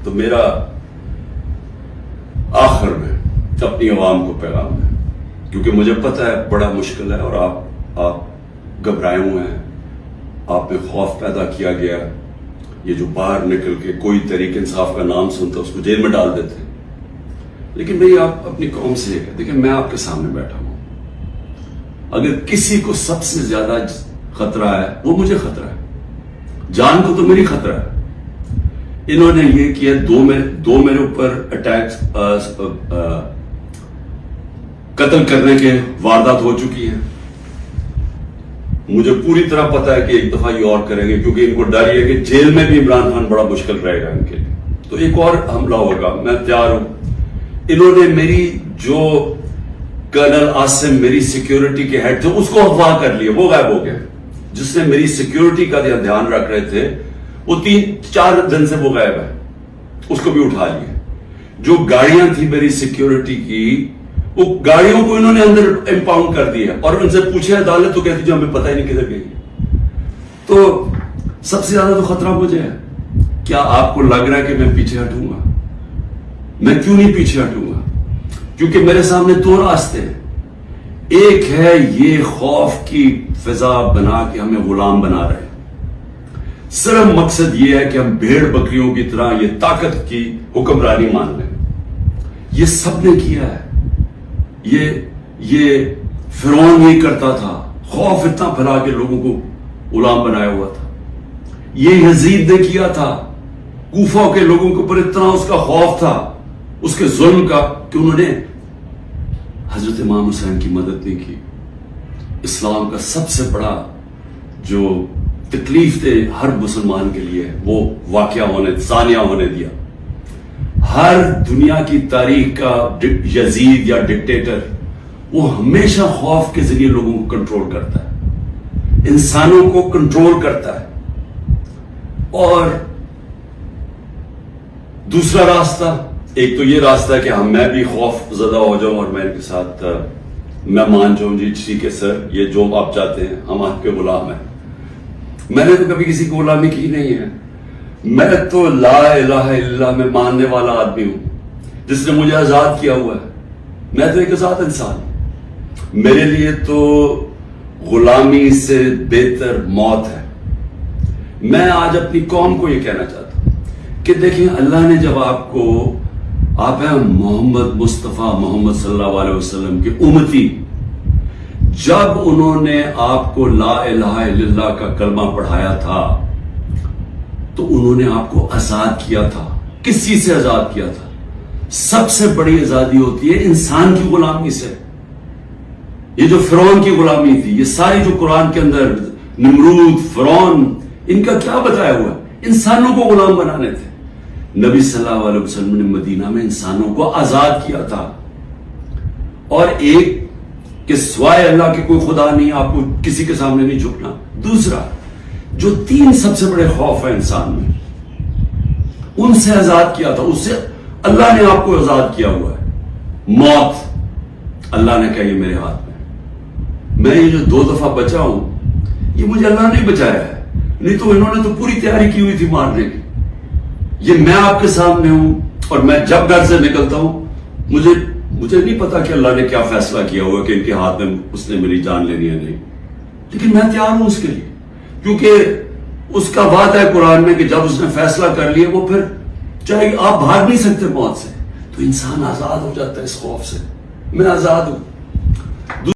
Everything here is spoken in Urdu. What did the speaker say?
تو میرا آخر میں اپنی عوام کو پیغام ہے، کیونکہ مجھے پتہ ہے بڑا مشکل ہے اور آپ گھبرائے ہوئے ہیں، آپ میں خوف پیدا کیا گیا، یہ جو باہر نکل کے کوئی تحریک انصاف کا نام سنتا اس کو جیل میں ڈال دیتے ہیں۔ لیکن بھئی آپ اپنی قوم سے یہ دیکھیں، میں آپ کے سامنے بیٹھا ہوں، اگر کسی کو سب سے زیادہ خطرہ ہے وہ مجھے خطرہ ہے، جان کو تو میری خطرہ ہے۔ انہوں نے یہ کیا، دو میرے اوپر اٹیک قتل کرنے کے واردات ہو چکی ہیں، مجھے پوری طرح پتا ہے کہ ایک دفعہ یہ اور کریں گے، کیونکہ ان کو ڈر یہ کہ جیل میں بھی عمران خان بڑا مشکل رہے گا ان کے لیے، تو ایک اور حملہ ہوگا، میں تیار ہوں۔ انہوں نے میری جو کرنل عاصم میری سیکیورٹی کے ہیڈ تھے اس کو اغوا کر لیا، وہ غائب ہو گئے، جس نے میری سیکیورٹی کا دھیان رکھ رہے تھے وہ 3-4 دن سے وہ غائب ہے، اس کو بھی اٹھا لیا۔ جو گاڑیاں تھی میری سیکیورٹی کی، وہ گاڑیوں کو انہوں نے اندر امپاؤنڈ کر دیا، اور ان سے پوچھے عدالت تو کہتی جو ہمیں پتہ ہی نہیں کدھر گئی۔ تو سب سے زیادہ تو خطرہ مجھے ہے۔ کیا آپ کو لگ رہا ہے کہ میں پیچھے ہٹوں گا؟ میں کیوں نہیں پیچھے ہٹوں گا؟ کیونکہ میرے سامنے 2 راستے ہیں، ایک ہے یہ خوف کی فضا بنا کے ہمیں غلام بنا رہے ہیں، صرف مقصد یہ ہے کہ ہم بھیڑ بکریوں کی طرح یہ طاقت کی حکمرانی مان لیں۔ یہ سب نے کیا ہے، یہ فرعون نہیں کرتا تھا، خوف اتنا پھیلا کے لوگوں کو غلام بنایا ہوا تھا۔ یہ یزید نے کیا تھا، کوفہ کے لوگوں کے اوپر اتنا اس کا خوف تھا اس کے ظلم کا کہ انہوں نے حضرت امام حسین کی مدد نہیں کی۔ اسلام کا سب سے بڑا جو تکلیف تھے ہر مسلمان کے لیے وہ ثانیہ ہونے دیا۔ ہر دنیا کی تاریخ کا یزید یا ڈکٹیٹر وہ ہمیشہ خوف کے ذریعے لوگوں کو کنٹرول کرتا ہے، انسانوں کو کنٹرول کرتا ہے۔ اور دوسرا راستہ، ایک تو یہ راستہ ہے کہ میں بھی خوف زدہ ہو جاؤں اور میں ان کے ساتھ میں مان جاؤں، جی ٹھیک ہے سر، یہ جو آپ چاہتے ہیں، ہم آپ کے غلام ہیں۔ میں نے تو کبھی کسی کی غلامی کی نہیں ہے، میں تو لا الہ الا اللہ میں ماننے والا آدمی ہوں جس نے مجھے آزاد کیا ہوا ہے۔ میں تو ایک آزاد انسان ہوں، میرے لیے تو غلامی سے بہتر موت ہے۔ میں آج اپنی قوم کو یہ کہنا چاہتا ہوں کہ دیکھیں، اللہ نے جب آپ ہیں محمد مصطفیٰ محمد صلی اللہ علیہ وسلم کے امتی، جب انہوں نے آپ کو لا الہ الا اللہ کا کلمہ پڑھایا تھا تو انہوں نے آپ کو آزاد کیا تھا۔ کس چیز سے آزاد کیا تھا؟ سب سے بڑی آزادی ہوتی ہے انسان کی غلامی سے۔ یہ جو فرعون کی غلامی تھی، یہ ساری جو قرآن کے اندر نمرود، فرعون، ان کا کیا بتایا ہوا ہے؟ انسانوں کو غلام بنانے تھے۔ نبی صلی اللہ علیہ وسلم نے مدینہ میں انسانوں کو آزاد کیا تھا، اور ایک کہ سوائے اللہ کے کوئی خدا نہیں، آپ کو کسی کے سامنے نہیں جھکنا۔ دوسرا، جو 3 سب سے بڑے خوف ہیں انسان میں، ان سے آزاد کیا تھا، اس سے اللہ نے آپ کو آزاد کیا ہوا ہے۔ موت، اللہ نے کہا یہ میرے ہاتھ میں یہ جو 2 دفعہ بچا ہوں، یہ مجھے اللہ نے بچایا ہے، نہیں تو انہوں نے تو پوری تیاری کی ہوئی تھی مارنے کی۔ یہ میں آپ کے سامنے ہوں، اور میں جب گھر سے نکلتا ہوں مجھے نہیں پتا کہ اللہ نے کیا فیصلہ کیا ہوا کہ ان کے ہاتھ میں اس نے میری جان لینی ہے نہیں، لیکن میں تیار ہوں اس کے لیے، کیونکہ اس کا وعدہ ہے قرآن میں کہ جب اس نے فیصلہ کر لیا، وہ پھر چاہے آپ بھاگ نہیں سکتے موت سے، تو انسان آزاد ہو جاتا ہے اس خوف سے۔ میں آزاد ہوں۔